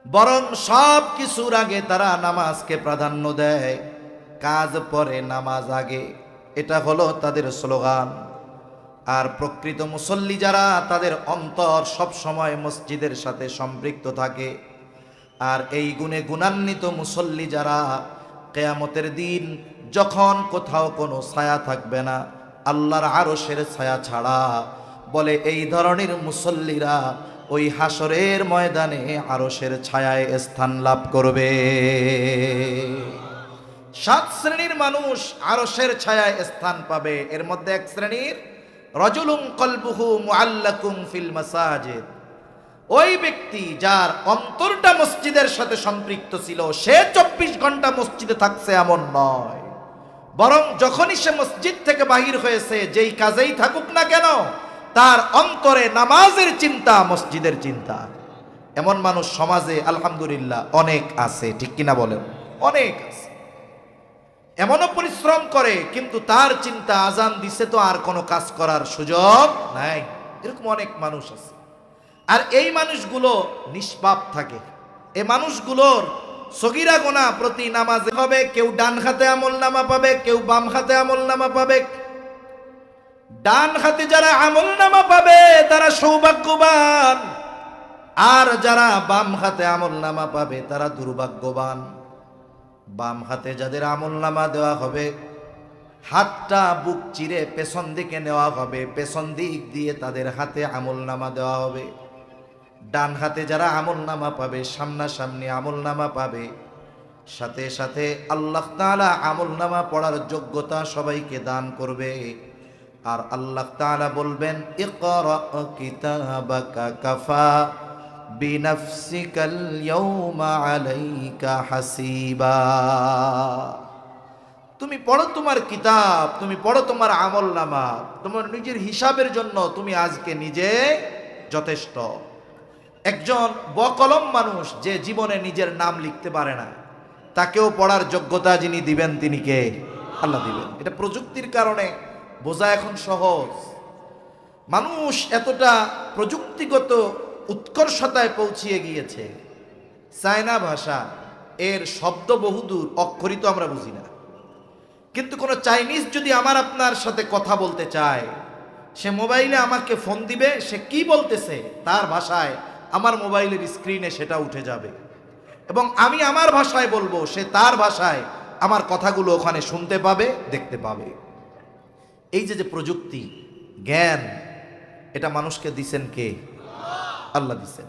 বরং সব কিছুর আগে তারা নামাজকে প্রাধান্য দেয়, কাজ পরে নামাজ আগে। এটা হলো তাদের স্লোগান। আর প্রকৃত মুসল্লি যারা, তাদের অন্তর সব সময় মসজিদের সাথে সম্পৃক্ত থাকে। আর এই গুণে গুণান্বিত মুসল্লি যারা, কিয়ামতের দিন যখন কোথাও কোনো ছায়া থাকবে না আল্লাহর আরশের ছায়া ছাড়া, বলে এই ধরনের মুসল্লিরা ওই হাসরের ময়দানে আরশের ছায়ায় স্থান লাভ করবে। 7 শ্রেণীর মানুষ আরশের ছায়ায় স্থান পাবে। এর মধ্যে এক শ্রেণীর রাজুলুন কলবুহু মুআল্লাকুম ফিল মাসাজিদ। ওই ব্যক্তি যার অন্তরটা মসজিদের সাথে সম্পৃক্ত ছিল, সে 24 ঘন্টা মসজিদে থাকছে এমন নয়, বরং যখনই সে মসজিদ থেকে বাহির হয়েছে, যেই কাজেই থাকুক না কেন, তার অন্তরে নামাজের চিন্তা, মসজিদের চিন্তা। এমন মানুষ সমাজে আলহামদুলিল্লাহ অনেক আছে, ঠিক কিনা বলেন? অনেক আছে। এমনও পরিশ্রম করে, কিন্তু তার চিন্তা আজান দিছে তো আর কোনো কাজ করার সুযোগ নাই। এরকম অনেক মানুষ আছে। আর এই মানুষগুলো নিষ্পাপ থাকে। এই মানুষগুলোর সগীরা গুনাহ প্রতি নামাজে হবে, কেউ ডান হাতে আমলনামা পাবে, কেউ বাম হাতে আমলনামা পাবে। ডান হাতে যারা আমলনামা পাবে তারা সৌভাগ্যবান, আর যারা বাম হাতে আমলনামা পাবে তারা দুর্ভাগ্যবান। বাম হাতে যাদের আমলনামা দেওয়া হবে, হাতটা বুক চিরে পেছন দিকে নেওয়া হবে, পেছন দিক দিয়ে তাদের হাতে আমলনামা দেওয়া হবে। ডান হাতে যারা আমলনামা পাবে, সামনাসামনি আমলনামা পাবে। সাথে সাথে আল্লাহ তাআলা আমলনামা পড়ার যোগ্যতা সবাইকে দান করবে। আর আল্লাহ তাআলা বলবেন, ইকরা কিতাবাকা কাফা বিনাফসিকাল ইয়াউমা আলাইকা হাসিবা। তুমি পড়ো তোমার কিতাব, তুমি পড়ো তোমার আমলনামা, তোমার নিজের হিসাবের জন্য তুমি আজকে নিজে যথেষ্ট। একজন বকলম মানুষ যে জীবনে নিজের নাম লিখতে পারে না, তাকেও পড়ার যোগ্যতা যিনি দিবেন তিনি কে? আল্লাহ দিবেন। এটা প্রযুক্তির কারণে বোঝা এখন সহজ। মানুষ এতটা প্রযুক্তিগত উৎকর্ষতায় পৌঁছিয়ে গিয়েছে, চায়না ভাষা এর শব্দ বহুদূর, অক্ষরিত আমরা বুঝি না। কিন্তু কোনো চাইনিজ যদি আমার আপনার সাথে কথা বলতে চায়, সে মোবাইলে আমাকে ফোন দিবে, সে কি বলতেছে তার ভাষায় আমার মোবাইলের স্ক্রিনে সেটা উঠে যাবে, এবং আমি আমার ভাষায় বলবো, সে তার ভাষায় আমার কথাগুলো ওখানে শুনতে পাবে, দেখতে পাবে। এই যে প্রযুক্তি, জ্ঞান, এটা মানুষকে দিছেন কে? আল্লাহ দিছেন।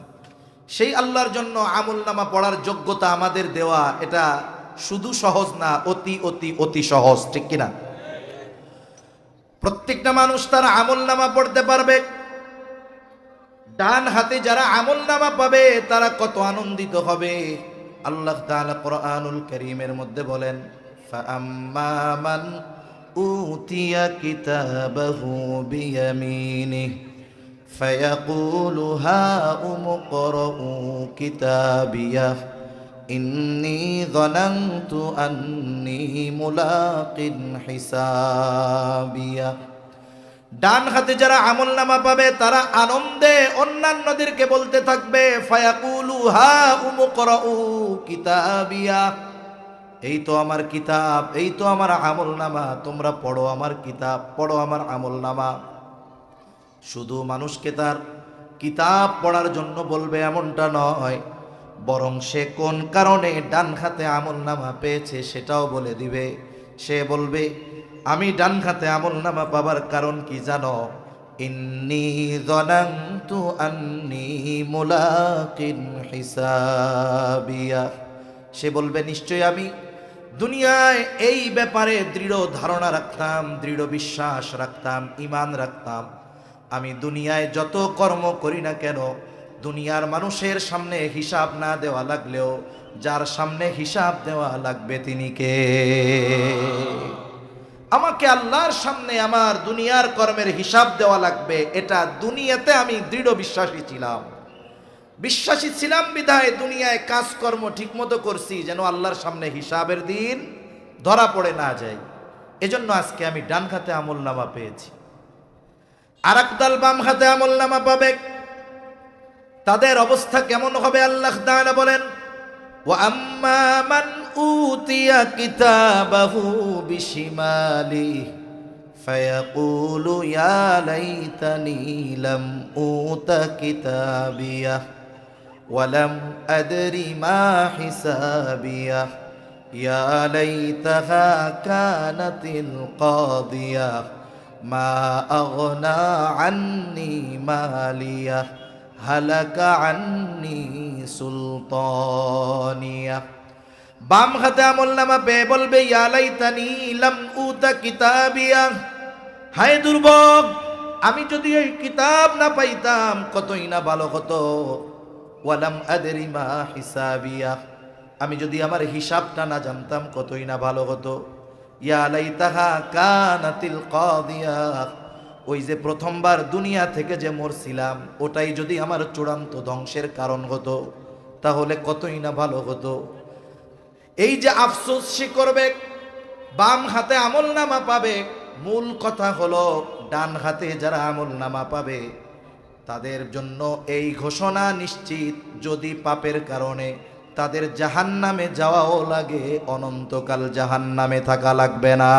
সেই আল্লাহর জন্য আমলনামা পড়ার যোগ্যতা আমাদের দেওয়া, এটা শুধু সহজ না, অতি অতি অতি সহজ, ঠিক কিনা? প্রত্যেকটা মানুষ তার আমলনামা পড়তে পারবে। ডান হাতে যারা আমলনামা পাবে তারা কত আনন্দিত হবে। আল্লাহ তাআলা কোরআনুল কারীমের মধ্যে বলেন, ফাআম্মা মান উতিয়া কিতাবাহু বিয়ামিনিহি ফায়াকুলু হাউমু ইকরাউ কিতাবিয়াহ ইন্নী যানানতু আন্নী মুলাকিন হিসাবিয়া। ডান হাতে যারা আমলনামা পাবে তারা আনন্দে অন্যান্যদেরকে বলতে থাকবে, ফায়াকুলু হাউমু ইকরাউ কিতাবিয়া, এই তো আমার কিতাব, এই তো আমার আমলনামা, তোমরা পড়ো আমার কিতাব, পড়ো আমার আমলনামা। শুধু মানুষকে তার কিতাব পড়ার জন্য বলবে এমনটা নয়, বরং সে কোন কারণে ডান হাতে আমলনামা পেয়েছে সেটাও বলে দিবে। সে বলবে, আমি ডান হাতে আমলনামা পাবার কারণ কি জানো? ইন্নী যানানতু আন্নী মুলাকিন হিসাবিয়া। সে বলবে, নিশ্চয় আমি দুনিয়ায় এই ব্যাপারে দৃঢ় ধারণা রাখতাম, দৃঢ় বিশ্বাস রাখতাম, ঈমান রাখতাম। আমি দুনিয়ায় যত কর্ম করি না কেন, দুনিয়ার মানুষের সামনে হিসাব না দেওয়া লাগলেও যার সামনে হিসাব দেওয়া লাগবে তিনি কে? আমাকে আল্লাহর সামনে আমার দুনিয়ার কর্মের হিসাব দেওয়া লাগবে, এটা দুনিয়াতে আমি দৃঢ় বিশ্বাসী ছিলাম। বিশ্বাসী ছিলাম বিধায় দুনিয়ায় কাজকর্ম ঠিক মতো করছি, যেন আল্লাহর সামনে হিসাবের দিন ধরা পড়ে না যায়। এজন্য আজকে আমি ডান হাতে আমলনামা পেয়েছি। আর একদল বাম হাতে আমলনামা পাবে। তাদের অবস্থা কেমন হবে আল্লাহ তাআলা বলেন, ওয়া আম্মা মান উতিয়া কিতাবাহু বিশিমালিহি ফায়াকুলু ইয়া লাইতানি লাম উতা কিতাবিয়াহ ওয়া লাম আদরি মা হিসাবিয়াহ ইয়া লাইতাহা কানাতিল কাদিয়াহ মা আগনা আন্নি মালিয়াহ হালাকা আন্নি সুলতানিয়া। বাম হাতে আমলনামা পেয়ে বলবে, ইয়া লাইতানি লাম উতা কিতাবিয়া, হায় দুর্ভোগ, আমি যদি এই কিতাব না পাইতাম কতই না ভালো হতো। ওয়ালাম আদরি মা হিসাবিয়া, আমি যদি আমার হিসাবটা না জানতাম কতই না ভালো হতো। ইয়া লাইতাহা কানাতিল কাদিয়া, ওই যে প্রথমবার দুনিয়া থেকে যে মরছিলাম ওটাই যদি আমার চূড়ান্ত ধ্বংসের কারণ হতো তাহলে কতই না ভালো হতো। এই যে আফসোস সে করবে, বাম হাতে আমলনামা পাবে, মূল কথা হলো ডান হাতে যারা আমলনামা পাবে তাদের জন্য এই ঘোষণা নিশ্চিত, যদি পাপের কারণে তাদের জাহান্নামে যাওয়াও লাগে, অনন্তকাল জাহান্নামে থাকা লাগবে না।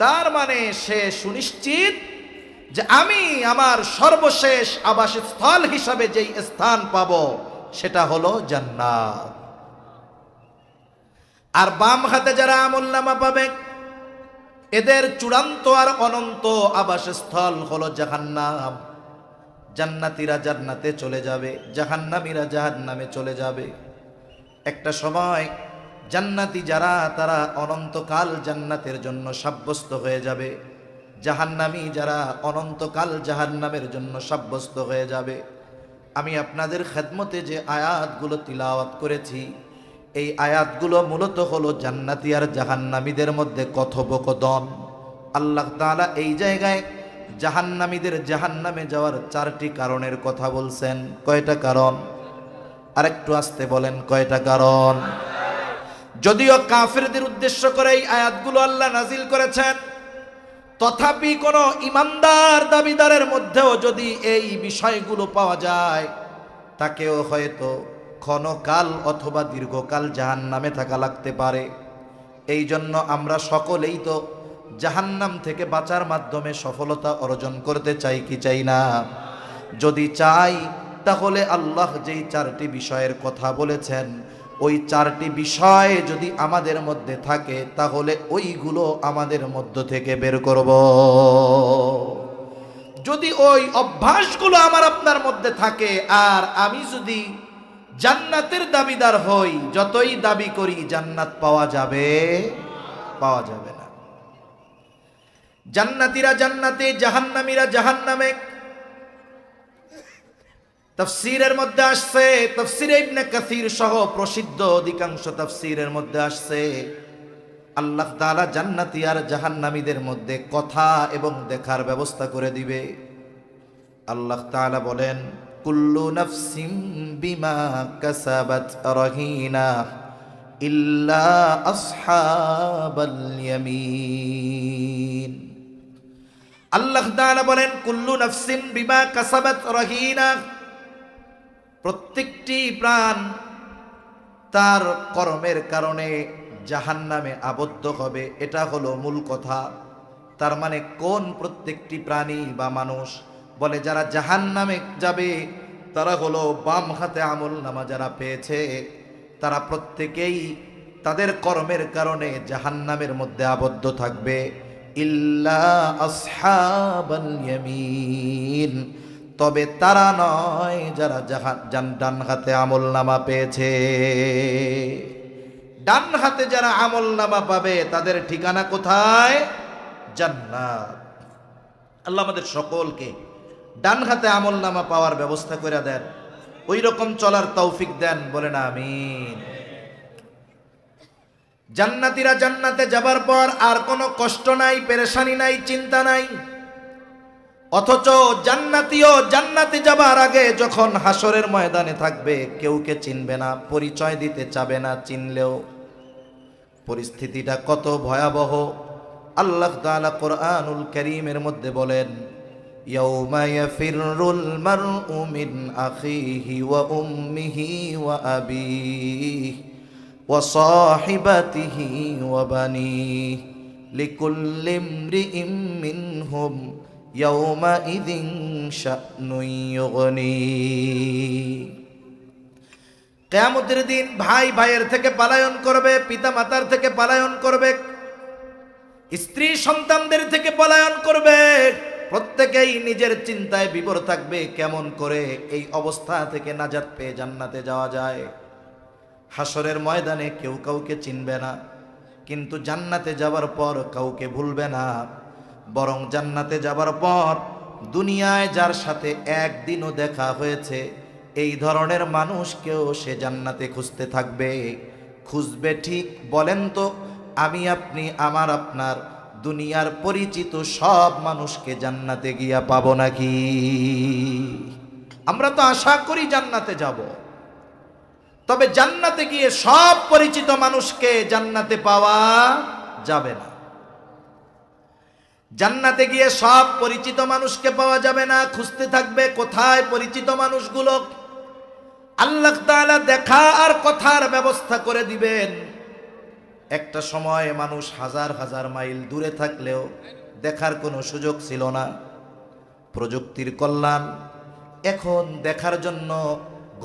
তার মানে সে সুনিশ্চিত যে আমি আমার সর্বশেষ আবাসস্থল হিসাবে যেই স্থান পাব সেটা হলো জান্নাত। আর বাম হাতে যারা আমলনামা পাবে এদের চূড়ান্ত আর অনন্ত আবাসস্থল হলো জাহান্নাম। জান্নাতীরা জান্নাতে চলে যাবে, জাহান্নামীরা জাহান্নামে চলে যাবে। একটা সময় জান্নাতি যারা তারা অনন্তকাল জান্নাতের জন্য সাব্যস্ত হয়ে যাবে, জাহান্নামী যারা অনন্তকাল জাহান্নামের জন্য সাব্যস্ত হয়ে যাবে। আমি আপনাদের খেদমতে যে আয়াতগুলো তিলাওয়াত করেছি এই আয়াতগুলো মূলত হলো জান্নাতি আর জাহান্নামীদের মধ্যে কথোপকথন। আল্লাহ তাআলা এই জায়গায় জাহান্নামীদের জাহান্নামে যাওয়ার 4টি কারণের কথা বলছেন। কয়টা কারণ? আরেকটু আস্তে বলেন, কয়টা কারণ? যদিও কাফিরদের উদ্দেশ্য করে এই আয়াতগুলো আল্লাহ নাজিল করেছেন, তথাপি কোন ইমানদার দাবিদারের মধ্যেও যদি এই বিষয়গুলো পাওয়া যায় তাকেও হয়তো ক্ষণকাল অথবা দীর্ঘকাল জাহান্নামে থাকা লাগতে পারে। এই জন্য আমরা সকলেই তো জাহান্নাম থেকে বাঁচার মাধ্যমে সফলতা অর্জন করতে চাই কি চাই না? যদি চাই তাহলে আল্লাহ যেই 4টি বিষয়ের কথা বলেছেন ওই 4টি বিষয় যদি আমাদের মধ্যে থাকে তাহলে ওইগুলো আমাদের মধ্য থেকে বের করব। যদি ওই অভ্যাসগুলো আমার আপনার মধ্যে থাকে আর আমি যদি জান্নাতের দাবিদার হই, যতই দাবি করি জান্নাত পাওয়া যাবে? পাওয়া যাবে না। জান্নাতীরা জান্নাতে, জাহান্নামীরা জাহান্নামে। তাফসীরের মধ্যে আসছে, তাফসীরে ইবনে কাসীর সহ প্রসিদ্ধ অধিকাংশ তাফসীরের মধ্যে আসছে আল্লাহ তাআলা জান্নাতি আর জাহান্নামীদের মধ্যে কথা এবং দেখার ব্যবস্থা করে দিবে। আল্লাহ তাআলা বলেন, কুল্লু নাফসিম বিমা কাসাবাত রাহিনা ইল্লা আসহাবাল ইয়ামিন। আল্লাহ তাআলা বলেন, কুল্লু নাফসিম বিমা কাসাবাত রাহিনা, প্রত্যেকটি প্রাণ তার কর্মের কারণে জাহান্নামে আবদ্ধ হবে, এটা হলো মূল কথা। তার মানে কোন প্রত্যেকটি প্রাণী বা মানুষ? বলে যারা জাহান্নামে যাবে তারা হলো বাম হাতে আমলনামা যারা পেয়েছে তারা প্রত্যেকেই তাদের কর্মের কারণে জাহান্নামের মধ্যে আবদ্ধ থাকবে। ইল্লা আসহাবাল ইয়ামিন, তবে তারা নয় যারা ডান হাতে আমলনামা পেয়েছে। ডান হাতে যারা আমলনামা পাবে তাদের ঠিকানা কোথায়? জান্নাত। আল্লাহ আমাদের সকলকে ডান হাতে আমলনামা পাওয়ার ব্যবস্থা করে দেন, ওই রকম চলার তৌফিক দেন, বলেন আমিন। জান্নাতীরা জান্নাতে যাবার পর আর কোনো কষ্ট নাই, পেরেশানি নাই, চিন্তা নাই। অথচ জান্নাতীও জান্নাতে যাবার আগে যখন হাসরের ময়দানে থাকবে কেউকে চিনবে না, পরিচয় দিতে চাবে না, চিনলেও পরিস্থিতিটা কত ভয়াবহ। আল্লাহ তাআলা কোরআনুল কারীমের মধ্যে বলেন, ইয়াউমা ইয়াফিরুল মারউ মিন আখিহি ওয়া উম্মিহি ওয়া আবিহি ওয়া সাহিবাতিহি ওয়া বানিহি লিকুল্লি ইমরিইম মিনহুম ইয়াউমা ইযিন শা'নুন ইউগনি। কিয়ামতের দিন ভাই ভাইয়ের থেকে পলায়ন করবে, পিতা মাতার থেকে পলায়ন করবে, স্ত্রী সন্তানদের থেকে পলায়ন করবে। প্রত্যেকেই নিজের চিন্তায় বিভোর থাকবে কেমন করে এই অবস্থা থেকে নাজাত পেয়ে জান্নাতে যাওয়া যায়। হাসরের ময়দানে কেউ কাউকে চিনবে না, কিন্তু জান্নাতে যাবার পর কাউকে ভুলবে না। বরং জান্নাতে যাবার পর দুনিয়ায় যার সাথে একদিনও দেখা হয়েছে এই ধরনের মানুষকেও সে জান্নাতে খুঁজতে থাকবে। খুঁজবে ঠিক, বলেন তো আমি আপনি আমার আপনার দুনিয়ার পরিচিত সব মানুষকে জান্নাতে গিয়া পাবো নাকি? আমরা তো আশা করি জান্নাতে যাব, তবে জান্নাতে গিয়ে সব পরিচিত মানুষকে জান্নাতে পাওয়া যাবে না। জান্নাতে গিয়ে সব পরিচিত মানুষকে পাওয়া যাবে না, খুঁজতে থাকবে কোথায় পরিচিত মানুষগুলো। আল্লাহ তাআলা দেখা আর কথার ব্যবস্থা করে দিবেন। একটা সময় মানুষ হাজার হাজার মাইল দূরে থাকলেও দেখার কোনো সুযোগ ছিল না। প্রযুক্তির কল্যাণ, এখন দেখার জন্য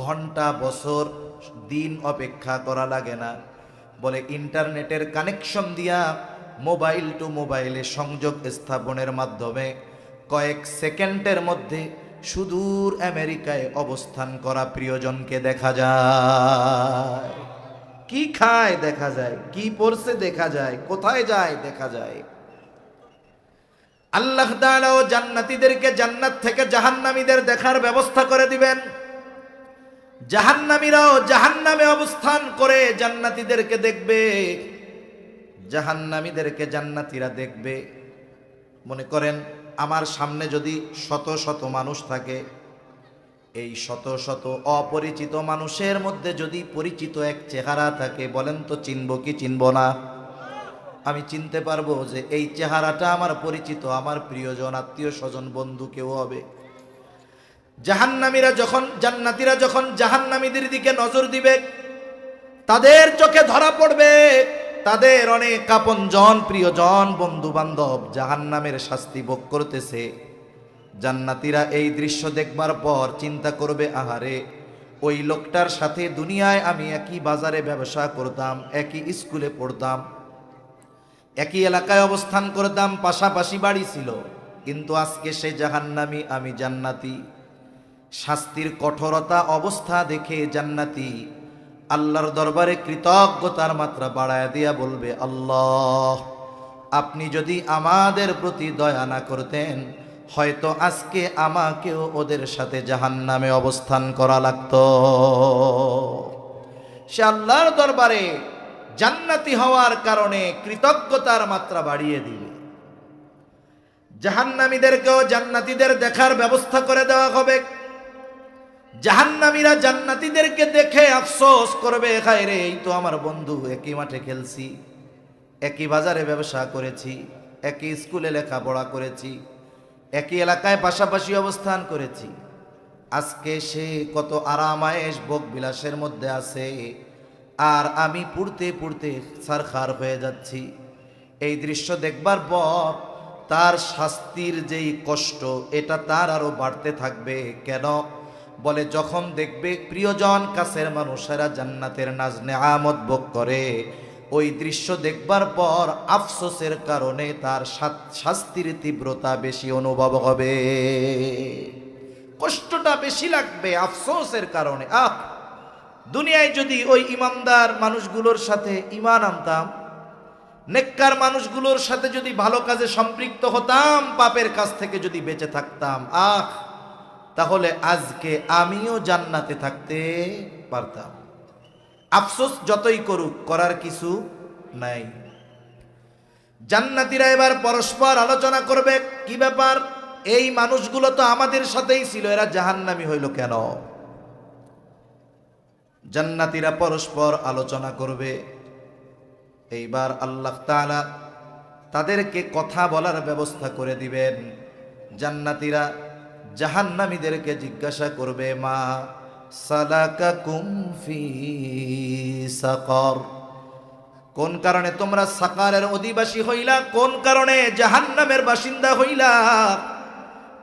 ঘন্টা বছর দিন অপেক্ষা করা লাগে না। বলে ইন্টারনেটের কানেকশন দিয়া মোবাইল টু মোবাইলে সংযোগ স্থাপনের মাধ্যমে কয়েক সেকেন্ডের মধ্যে সুদূর আমেরিকায় অবস্থান করা প্রিয়জনকে দেখা যায়। কি খায় দেখা যায়, কি পড়ছে দেখা যায়, কোথায় যায় দেখা যায়। আল্লাহ তাআলা ও জান্নাতীদেরকে জান্নাত থেকে জাহান্নামীদের দেখার ব্যবস্থা করে দিবেন। জাহান্নামীরাও জাহান্নামে অবস্থান করে জান্নাতীদেরকে দেখবে, জাহান্নামীদেরকে জান্নাতীরা দেখবে। মনে করেন আমার সামনে যদি শত শত মানুষ থাকে, এই শত শত অপরিচিত মানুষের মধ্যে যদি পরিচিত এক চেহারা থাকে, বলেন তো চিনব কি চিনব না? আমি চিনতে পারবো যে এই চেহারাটা আমার পরিচিত, আমার প্রিয়জন, আত্মীয় স্বজন, বন্ধু কেউ হবে। জাহান্নামীরা যখন, জান্নাতীরা যখন জাহান্নামীদের দিকে নজর দিবে, তাদের চোখে ধরা পড়বে তাদের অনেক আপনজন, প্রিয়জন, বন্ধু বান্ধব জাহান্নামের শাস্তি ভোগ করতেছে। জান্নাতীরা এই দৃশ্য দেখবার পর চিন্তা করবে, আহারে ওই লোকটার সাথে দুনিয়ায় আমি একই বাজারে ব্যবসা করতাম, একই স্কুলে পড়তাম, একই এলাকায় অবস্থান করতাম, পাশাপাশি বাড়ি ছিল, কিন্তু আজকে সে জাহান্নামী, আমি জান্নাতি। শাস্তির কঠোরতা অবস্থা দেখে জান্নাতি আল্লাহর দরবারে কৃতজ্ঞতার মাত্রা বাড়ায় দিয়া বলবে, আল্লাহ আপনি যদি আমাদের প্রতি দয়া না করতেন হয়তো আজকে আমাকেও ওদের সাথে জাহান্নামে অবস্থান করা লাগতো। সে আল্লাহর দরবারে জান্নাতি হওয়ার কারণে কৃতজ্ঞতার মাত্রা বাড়িয়ে দিবে। জাহান্নামীদেরকেও জান্নাতীদের দেখার ব্যবস্থা করে দেওয়া হবে। জাহান্নামীরা জান্নাতীদেরকে দেখে আফসোস করবে, হায় রে এই তো আমার বন্ধু, একই মাঠে খেলছি, একই বাজারে ব্যবসা করেছি, একই স্কুলে লেখাপড়া করেছি, একই এলাকায় পাশাপাশি অবস্থান করেছি, আজকে সে কত আরামায়েশ ভোগ বিলাসের মধ্যে আছে আর আমি পুড়তে পুড়তে ছারখার হয়ে যাচ্ছি। এই দৃশ্য দেখবার পর তার শাস্তির যেই কষ্ট এটা তার আরো বাড়তে থাকবে। কেন? বলে যখন দেখবে প্রিয়জন কাছের মানুষেরা জান্নাতের নাজ নেয়ামত ভোগ করে, ওই দৃশ্য দেখবার পর আফসোসের কারণে তার শাস্তির তীব্রতা বেশি অনুভব হবে, কষ্টটা বেশি লাগবে আফসোসের কারণে। দুনিয়ায় যদি ওই ইমানদার মানুষগুলোর সাথে ঈমান আনতাম, নেককার মানুষগুলোর সাথে যদি ভালো কাজে সম্পৃক্ত হতাম, পাপের কাজ থেকে যদি বেঁচে থাকতাম, তাহলে আজকে আমিও জান্নাতে থাকতে পারতাম। আফসোস যতই করুক, করার কিছু নাই। জান্নাতীরা এবার পরস্পর আলোচনা করবে, কি ব্যাপার, এই মানুষগুলো তো আমাদের সাথেই ছিল, এরা জাহান্নামী হইল কেন? জান্নাতীরা পরস্পর আলোচনা করবে। এইবার আল্লাহ তাআলা তাদেরকে কথা বলার ব্যবস্থা করে দিবেন। জান্নাতীরা জাহান্নামীদেরকে জিজ্ঞাসা করবে, মা সালাকাকুম ফি সাকার, কোন কারণে তোমরা সাকারের অধিবাসী হইলা, কোন কারণে জাহান্নামের বাসিন্দা হইলা।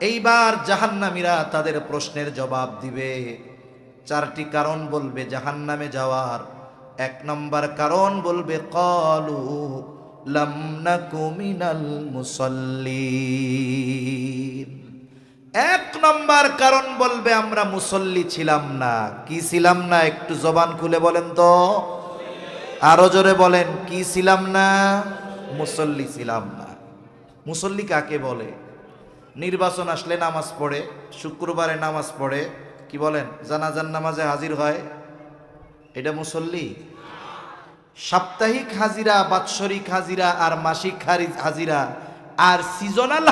এইবার জাহান্নামীরা তাদের প্রশ্নের জবাব দিবে। 4টি কারণ বলবে জাহান্নামে যাওয়ার। 1 নম্বর কারণ বলবে, ক্বালু লাম নাকু মিনাল মুসাল্লিন। 1 নম্বর কারণ বলবে, আমরা মুসল্লি ছিলাম না। কি ছিলাম না? একটু জবান খুলে বলেন তো, আরো জোরে বলেন, কি ছিলাম না? মুসল্লি ছিলাম না। মুসল্লি কাকে বলে? নির্বাচন আসলে নামাজ পড়ে, শুক্রবারে নামাজ পড়ে, কি বলেন, জানাজার নামাজে হাজির হয়, এটা মুসল্লি? সাপ্তাহিক হাজিরা, বাৎসরিক হাজিরা, আর মাসিক হাজিরা, আর সিজনাল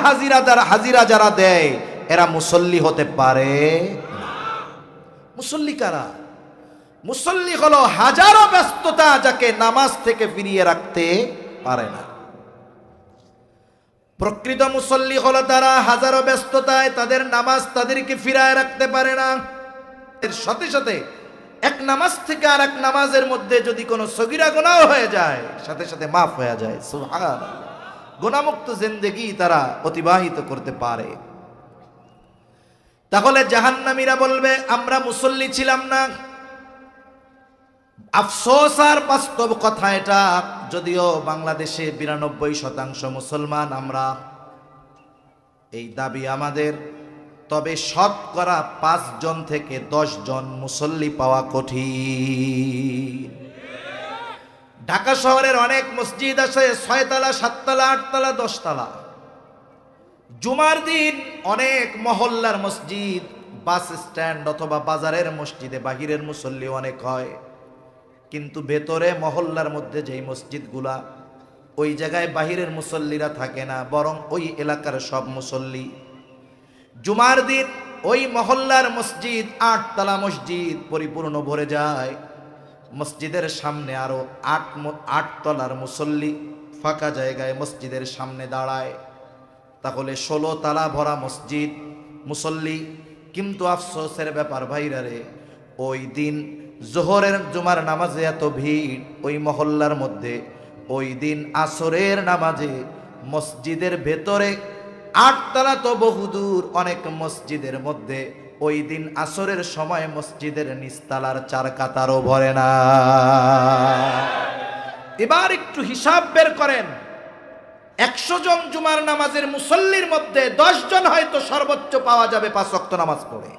হাজিরা যারা দেয়, এরা মুসল্লি হতে পারে না। মুসল্লি কারা? মুসল্লি হলো হাজারো ব্যস্ততা যাকে নামাজ থেকে ফিরিয়ে রাখতে পারে না। প্রকৃত মুসল্লি হলো তারা হাজারো ব্যস্ততায় তাদের নামাজ তাদেরকে ফিরায় রাখতে পারে না। এর সাথে সাথে এক নামাজ থেকে আর এক নামাজের মধ্যে যদি কোনো সগীরা গুনাহ হয়ে যায়, সাথে সাথে মাফ হয়ে যায়। সুবহানাল্লাহ। গুনাহমুক্ত জিন্দেগি তারা অতিবাহিত করতে পারে। তাহলে জাহান্নামীরা বলবে, আমরা মুসল্লি ছিলাম না। আফসোস আর বাস্তব কথা এটা, যদিও বাংলাদেশে 92% মুসলমান আমরা, এই দাবি আমাদের, তবে শতকরা 5 জন থেকে 10 জন মুসল্লি পাওয়া কঠিন। ঢাকা শহরের অনেক মসজিদ আছে 6 তলা, 7 তলা, 8 তলা, 10 তলা। জুমার দিন অনেক মহল্লার মসজিদ, বাস স্ট্যান্ড অথবা বাজারের মসজিদে বাহিরের মুসল্লি অনেক হয়, কিন্তু ভেতরে মহল্লার মধ্যে যেই মসজিদগুলা, ওই জায়গায় বাহিরের মুসল্লিরা থাকে না, বরং ওই এলাকার সব মুসল্লি। জুমার দিন ওই মহল্লার মসজিদ, 8 তলা মসজিদ পরিপূর্ণ ভরে যায়। মসজিদের সামনে আরো 8 তলার মুসল্লি ফাঁকা জায়গায় মসজিদের সামনে দাঁড়ায়। তাহলে 16 তলা ভরা মসজিদ মুসল্লি। কিন্তু আফসোসের ব্যাপার ভাইরা রে, ওই দিন জোহরের জুমার নামাজে এত ভিড় ওই মহল্লার মধ্যে, ওই দিন আসরের নামাজে মসজিদের ভেতরে 8 তলা তো বহুদূর, অনেক মসজিদের মধ্যে ওই দিন আসরের সময় মসজিদের নিচতলার 4 কাতারও ভরে না। এবার একটু হিসাব বের করেন, 100 জন জুমার নামাজের মুসল্লির মধ্যে 10 জন হয়তো সর্বোচ্চ পাওয়া যাবে 5 ওয়াক্ত নামাজ পড়ে।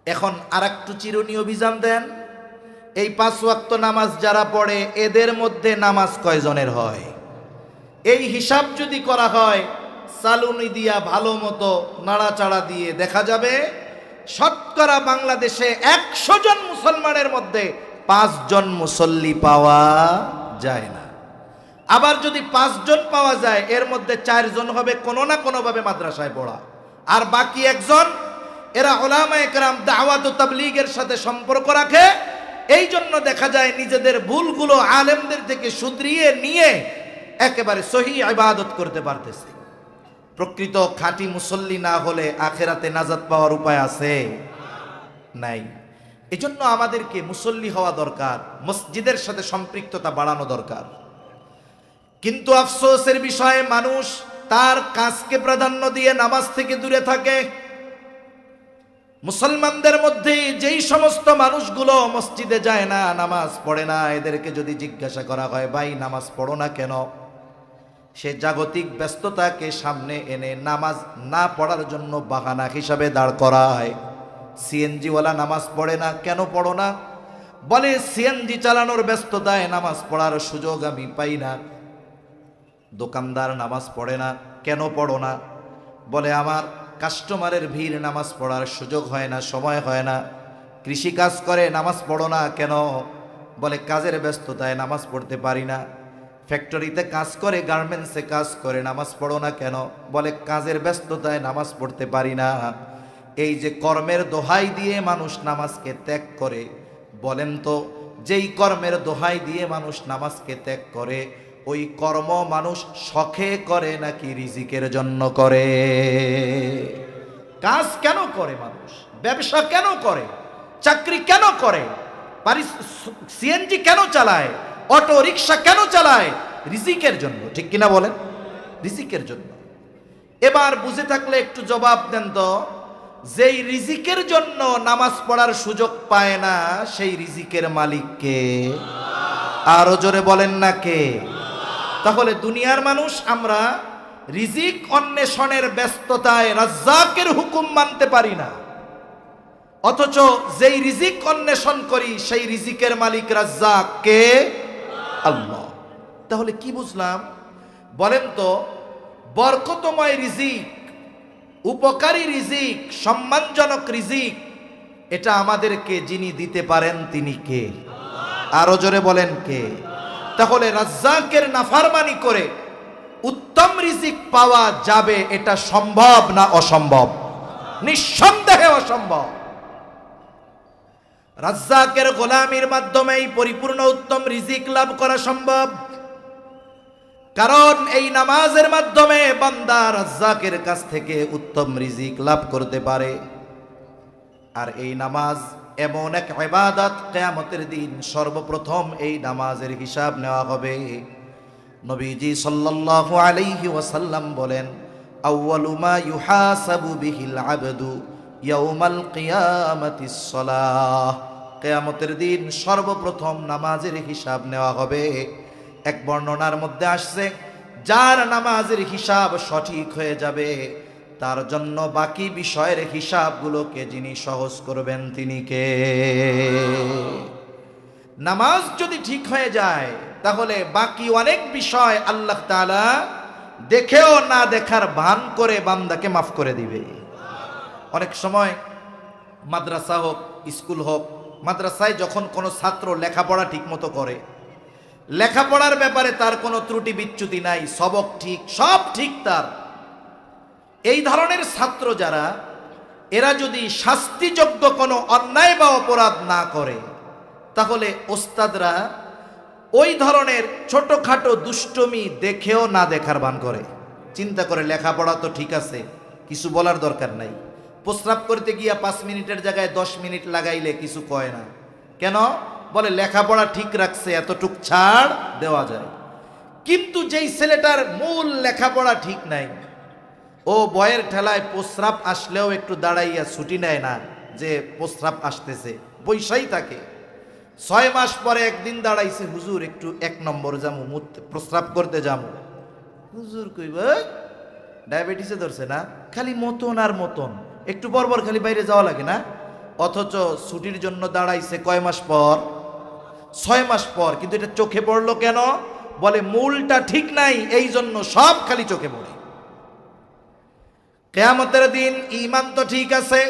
এখন আর একটু চিরুনি অভিযান দেন, এই 5 ওয়াক্ত নামাজ যারা পড়ে এদের মধ্যে নামাজ কয়জনের হয়? এই হিসাব যদি করা হয়, চালুনি দিয়া ভালো মতো নাড়াচাড়া দিয়ে দেখা যাবে শতকরা বাংলাদেশে 100 জন মুসলমানের মধ্যে 5 জন মুসল্লি পাওয়া যায় না। আবার যদি 5 জন পাওয়া যায়, এর মধ্যে 4 জন হবে কোনো না কোনোভাবে মাদ্রাসায় পড়া, আর বাকি 1 জন এরা উলামায়ে কেরাম দাওয়াত ও তাবলীগের সাথে সম্পর্ক রাখে। এই জন্য দেখা যায় নিজেদের ভুলগুলো আলেমদের থেকে শুধরিয়ে নিয়ে একেবারে সহি ইবাদত করতে পারতেছে। প্রকৃত খাঁটি মুসল্লি না হলে আখেরাতে নাজাত পাওয়ার উপায় আছে? নাই। এজন্য আমাদেরকে মুসল্লি হওয়া দরকার, মসজিদের সাথে সম্পৃক্ততা বাড়ানো দরকার। কিন্তু আফসোসের বিষয়ে মানুষ তার কাজকে প্রাধান্য দিয়ে নামাজ থেকে দূরে থাকে। মুসলমানদের মধ্যে যেই সমস্ত মানুষগুলো মসজিদে যায় না, নামাজ পড়ে না, এদেরকে যদি জিজ্ঞাসা করা হয়, ভাই নামাজ পড়ো না কেন, সে জাগতিক ব্যস্ততাকে সামনে এনে নামাজ না পড়ার জন্য বাহানা হিসাবে দাঁড় করায়। সিএনজিওয়ালা নামাজ পড়ে না, কেন পড়ো না? বলে সিএনজি চালানোর ব্যস্ততায় নামাজ পড়ার সুযোগ আমি পাই না। দোকানদার নামাজ পড়ে না, কেন পড়ো না? বলে আমার কাস্টমারের ভিড়, নামাজ পড়ার সুযোগ হয় না, সময় হয় না। কৃষি কাজ করে, নামাজ পড়ো না কেন? বলে কাজের ব্যস্ততায় নামাজ পড়তে পারি না। ফ্যাক্টরিতে কাজ করে, গার্মেন্টসে কাজ করে, নামাজ পড়ো না কেন? বলে কাজের ব্যস্ততায় নামাজ পড়তে পারি না। এই যে কর্মের দোহাই দিয়ে মানুষ নামাজকে ত্যাগ করে, বলেন তো যেই কর্মের দোহাই দিয়ে মানুষ নামাজকে ত্যাগ করে, ওই কর্ম মানুষ শখে করে নাকি রিজিকের জন্য করে? কাজ কেন করে মানুষ? ব্যবসা কেন করে? চাকরি কেন করে? সিএনজি কেন চালায়? অটো রিক্সা কেন চালায়? রিজিকের জন্য, ঠিক কিনা বলেন? রিজিকের জন্য। এবার বুঝে থাকলে একটু জবাব দেন তো, যেই রিজিকের জন্য নামাজ পড়ার সুযোগ পায় না সেই রিজিকের মালিক কে? আরো জোরে বলেন না কে? তাহলে দুনিয়ার মানুষ আমরা রিজিক অন্বেষণের ব্যস্ততায় রাজ্জাকের হুকুম মানতে পারি না, অথচ যেই রিজিক অন্বেষণ করি সেই রিজিকের মালিক রাজ্জাক কে? আল্লাহ। তাহলে কি বুঝলাম বলেন তো? বরকতময় রিজিক, উপকারী রিজিক, সম্মানজনক রিজিক, এটা আমাদেরকে যিনি দিতে পারেন তিনি কে? আরো জোরে বলেন কে? তাহলে রাজ্জাকের নাফরমানি করে উত্তম রিজিক পাওয়া যাবে, এটা সম্ভব না অসম্ভব? নিঃসন্দেহে অসম্ভব। রাজ্জাকের গোলামির মাধ্যমেই পরিপূর্ণ উত্তম রিজিক লাভ করা সম্ভব, কারণ এই নামাজের মাধ্যমে বান্দা রাজ্জাকের কাছ থেকে উত্তম রিজিক লাভ করতে পারে। আর এই নামাজ এমন এক ইবাদত, কিয়ামতের দিন সর্বপ্রথম এই নামাজের হিসাব নেওয়া হবে। নবীজি সাল্লাল্লাহু আলাইহি ওয়াসাল্লাম বলেন, আউয়ালু মা ইউহাসাবু বিহিল আবদু ইয়াউমাল কিয়ামাতিস সালাহ। কিয়ামতের দিন সর্বপ্রথম নামাজের হিসাব নেওয়া হবে। এক বর্ণনার মধ্যে আসছে, যার নামাজের হিসাব সঠিক হয়ে যাবে তার জন্য বাকি বিষয়ের হিসাবগুলোকে যিনি সহজ করবেন তিনি কে? নামাজ যদি ঠিক হয়ে যায় তাহলে বাকি অনেক বিষয় আল্লাহ তাআলা দেখেও না দেখার ভান করে বান্দাকে মাফ করে দিবে। অনেক সময় মাদ্রাসা হোক, স্কুল হোক, মাদ্রাসায় যখন কোনো ছাত্র লেখাপড়া ঠিক মতো করে, লেখাপড়ার ব্যাপারে তার কোনো ত্রুটি বিচ্যুতি নাই, সবক ঠিক, সব ঠিক তার, এই ধরনের ছাত্র যারা, এরা যদি শাস্তিযোগ্য কোনো অন্যায় বা অপরাধ না করে তাহলে ওস্তাদরা ওই ধরনের ছোটখাটো দুষ্টমি দেখেও না দেখার ভান করে। চিন্তা করে লেখাপড়া তো ঠিক আছে, কিছু বলার দরকার নাই, প্রস্রাব করতে গিয়া 5 মিনিটের জায়গায় 10 মিনিট লাগাইলে কিছু কয় না কেন? বলে লেখাপড়া ঠিক রাখছে, এতটুক ছাড় দেওয়া যায়। কিন্তু যেই ছেলেটার মূল লেখাপড়া ঠিক নাই, ও বয়ের ঠেলায় প্রস্রাব আসলেও একটু দাঁড়াইয়া ছুটি নেয় না যে প্রস্রাব আসতেছে, বৈশাই থাকে। 6 মাস পরে একদিন দাঁড়াইছে, হুজুর একটু 1 নম্বর যামু, প্রস্রাব করতে যামু। হুজুর কইব ডায়াবেটিসে ধরছে না, খালি মতন আর মতন, একটু বরবর খালি বাইরে যাওয়া লাগে না। অথচ ছুটির জন্য দাঁড়াইছে কয় মাস পর? 6 মাস পর। কিন্তু এটা চোখে পড়লো কেন? বলে মূলটা ঠিক নাই, এই জন্য সব খালি চোখে পড়ে। কিয়ামতের দিন ঈমান তো ঠিক আছে,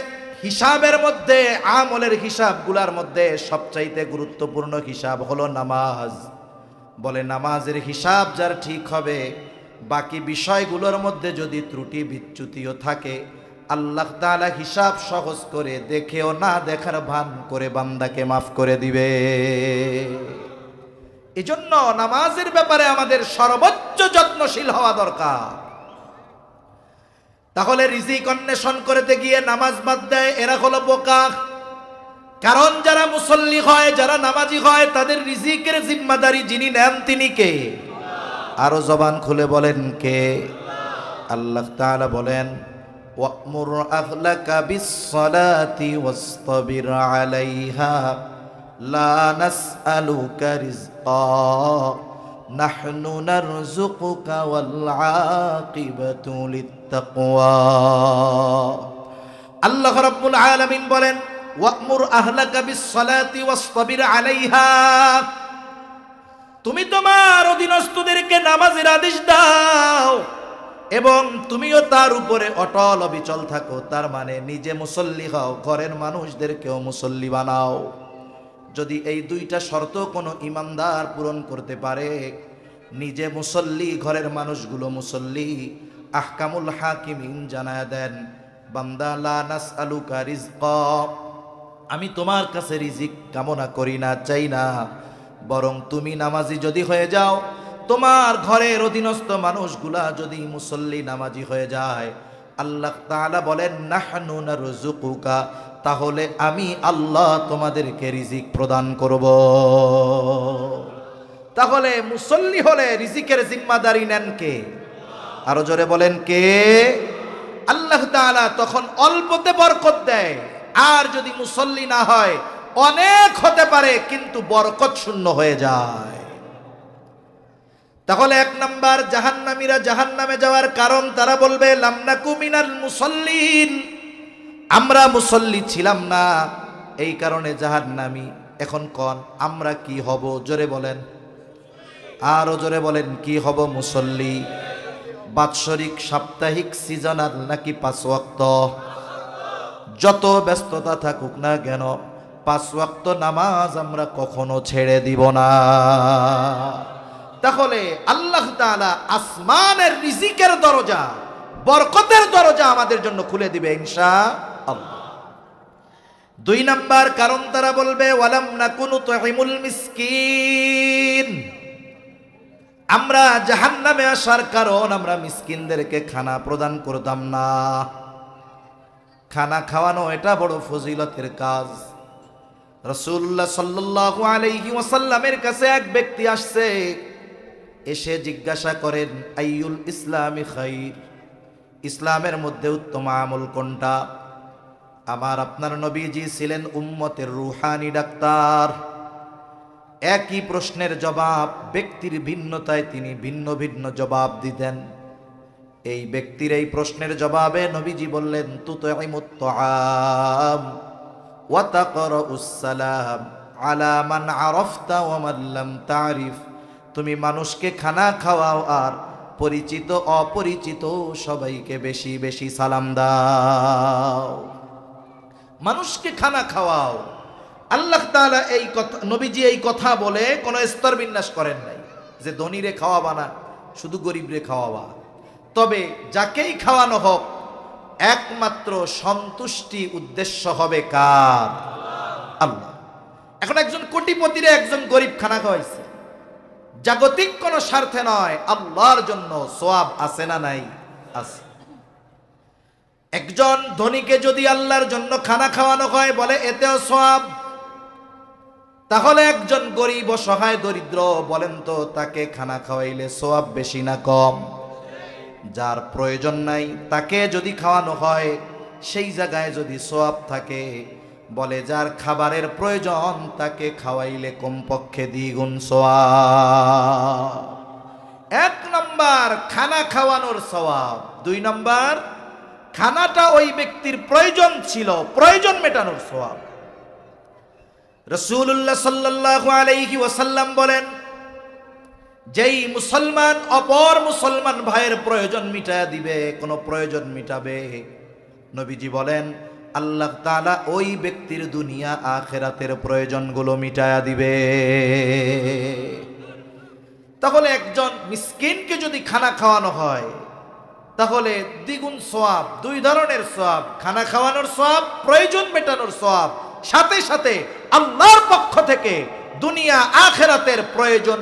হিসাবের মধ্যে, আমলের হিসাবগুলোর মধ্যে সবচাইতে গুরুত্বপূর্ণ হিসাব হলো নামাজ। বলে নামাজের হিসাব যার ঠিক হবে, বাকি বিষয়গুলোর মধ্যে যদি ত্রুটি বিচ্যুতিও থাকে আল্লাহ তাআলা হিসাব সহজ করে দেখেও না দেখার ভান করে বান্দাকে মাফ করে দিবে। এজন্য নামাজের ব্যাপারে আমাদের সর্বোচ্চ যত্নশীল হওয়া দরকার। তাহলে রিজিক অন্বেষণ করতে গিয়ে নামাজ বাদ দেয়, এরা হলো বোকা। কারণ যারা মুসল্লি হয়, যারা নামাজি হয়, তাদের রিজিকের জিম্মাদারি যিনি নেন তিনি কে? আরো জবান খুলে বলেন কে? আল্লাহ তাআলা বলেন, ওয়া'মুর আহলাকা বিস-সালাতি ওয়াসতাবির আলাইহা লা নাসআলুকা রিজকা নাহনু নারযুকুকা ওয়াল আকিবাতু লিত-তাকওয়া। আল্লাহ রাব্বুল আলামিন বলেন, ওয়া'মুর আহলাকা বিস-সালাতি ওয়াসতাবির আলাইহা, তুমি তোমার অধীনস্থদেরকে নামাজের আদেশ দাও এবং তুমিও তার উপরে অটল অবিচল থাকো। তার মানে নিজে মুসল্লি হও, ঘরের মানুষদেরকেও মুসল্লি বানাও। যদি এই দুইটা শর্ত কোনো ইমানদার পূরণ করতে পারে, নিজে মুসল্লি, ঘরের মানুষগুলো মুসল্লি, আহকামুল হাকিমিন জানায় দেন, বান্দা লা নাসআলুকা রিজকা, আমি তোমার কাছে রিজিক কামনা করি না, চাই না, বরং তুমি নামাজি যদি হয়ে যাও, তোমার ঘরের অধীনস্থ মানুষগুলা যদি মুসল্লি নামাজি হয়ে যায়, আল্লাহ তাআলা বলেন নাহনু নারযুকুকা, তাহলে আমি আল্লাহ তোমাদেরকে রিজিক প্রদান করব। তাহলে মুসল্লি হলে রিজিকের জিম্মাদারি নেন কে? আরো জোরে বলেন কে? আল্লাহ তাআলা তখন অল্পতে বরকত দেয়। আর যদি মুসল্লি না হয় অনেক হতে পারে কিন্তু বরকত শূন্য হয়ে যায়। তাহলে এক নাম্বার, জাহান্নামীরা জাহান্নামে যাওয়ার কারণ তারা বলবে লামনাকু মিনাল মুসাল্লিন, আমরা মুসল্লি ছিলাম না, এই কারণে জাহান্নামী। এখন কোন আমরা কি হব? জোরে বলেন, আরো জোরে বলেন, কি হব? মুসল্লি। বাৎসরিক, সাপ্তাহিক, সিজনাল নাকি 5 ওয়াক্ত? যত ব্যস্ততা থাকুক না কেন 5 ওয়াক্ত নামাজ আমরা কখনো ছেড়ে দিব না। তাহলে আল্লাহ তাআলা আসমানের রিজিকের দরজা, বরকতের দরজা আমাদের জন্য খুলে দিবে ইনশাআল্লাহ। 2 নাম্বার কারণ তারা বলবে ওয়ালাম নাকুনু তুহিমুল মিসকিন, আমরা জাহান্নামে আসার কারণ আমরা মিসকিনদেরকে খানা প্রদান করতাম না। খানা খাওয়ানো এটা বড় ফজিলতের কাজ। রাসূলুল্লাহ সাল্লাল্লাহু আলাইহি ওয়াসাল্লামের কাছে এক ব্যক্তি আসছে, এসে জিজ্ঞাসা করেন আইয়ুল ইসলামি খাইর, ইসলামের মধ্যে উত্তম আমল কোনটা? আমার আপনার নবীজি ছিলেন উম্মতের রুহানি ডাক্তার। একই প্রশ্নের জবাব ব্যক্তির ভিন্নতায় তিনি ভিন্ন ভিন্ন জবাব দিতেন। এই ব্যক্তির এই প্রশ্নের জবাবে নবীজি বললেন তুতঈমুত তাআম ওয়া তাকরাউস সালাম আলা মান আরাফতা ওয়া মান লাম তারিফ, তুমি মানুষকে খানা খাওয়াও আর পরিচিত অপরিচিত সবাইকে বেশি বেশি সালাম দাও। মানুষকে খানা খাওয়াও। আল্লাহ তাআলা এই কথা, নবীজি এই কথা বলে কোনো স্তর বিন্যাস করেন নাই যে ধনীরে খাওয়াবা না, শুধু গরিবরে খাওয়াবা। তবে যাকেই খাওয়ানো হোক একমাত্র সন্তুষ্টি উদ্দেশ্য হবে কার? আল্লাহ। এখন একজন কোটিপতিরে একজন গরিব খানা খাওয়াইছে, জাগতিক কোনো স্বার্থে নয়, আল্লাহর জন্য সওয়াব আছে না নাই? আছে। একজন ধনীকে যদি আল্লাহর জন্য খানা খাওয়ানো হয় বলে এতেও সওয়াব, তাহলে একজন গরিব অসহায় দরিদ্র বলেন তো তাকে খানা খাওয়াইলে সওয়াব বেশি না কম? যার প্রয়োজন নাই তাকে যদি খাওয়ানো হয় সেই জায়গায় যদি সওয়াব থাকে, বলে যার খাবারের প্রয়োজন তাকে খাওয়াইলে কমপক্ষে 2 গুণ সওয়াব। 1 নাম্বার খানা খাওয়ানোর সওয়াব, 2 নাম্বার খানাটা ওই ব্যক্তির প্রয়োজন ছিল, প্রয়োজন মেটানোর সওয়াব। রাসূলুল্লাহ সাল্লাল্লাহু আলাইহি ওয়াসাল্লাম বলেন, যেই মুসলমান অপর মুসলমান ভাইয়ের প্রয়োজন মিটায়া দিবে, কোন প্রয়োজন মিটাবে, নবীজি বলেন আল্লাহ তাআলা ওই ব্যক্তির দুনিয়া আখিরাতের প্রয়োজনগুলো মিটায়া দিবে। তাহলে একজন মিসকিনকে যদি খানা খাওয়ানো হয় তাহলে দ্বিগুণ সওয়াব, 2 ধরনের সওয়াব, খানা খাওয়ানোর সওয়াব, প্রয়োজন মেটানোর সওয়াব, সাথে সাথে আল্লাহর পক্ষ থেকে দুনিয়া আখিরাতের প্রয়োজন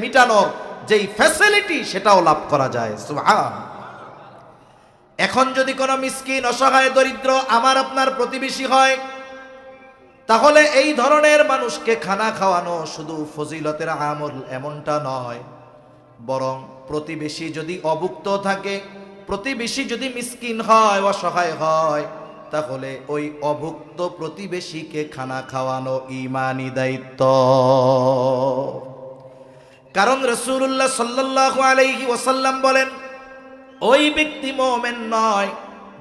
মিটানোর যেই ফ্যাসিলিটি সেটাও লাভ করা যায়। সুবহান। এখন যদি কোনো মিসকিন অসহায় দরিদ্র আমার আপনার প্রতিবেশী হয়, তাহলে এই ধরনের মানুষকে খানা খাওয়ানো শুধু ফজিলতের আমল এমনটা নয়, বরং প্রতিবেশী যদি অভুক্ত থাকে, প্রতিবেশী যদি মিসকিন হয়, অসহায় হয়, তাহলে ওই অভুক্ত প্রতিবেশীকে খানা খাওয়ানো ঈমানি দায়িত্ব। কারণ রাসূলুল্লাহ সাল্লাল্লাহু আলাইহি ওয়াসাল্লাম বলেন, ওই ব্যক্তি মুমিন নয়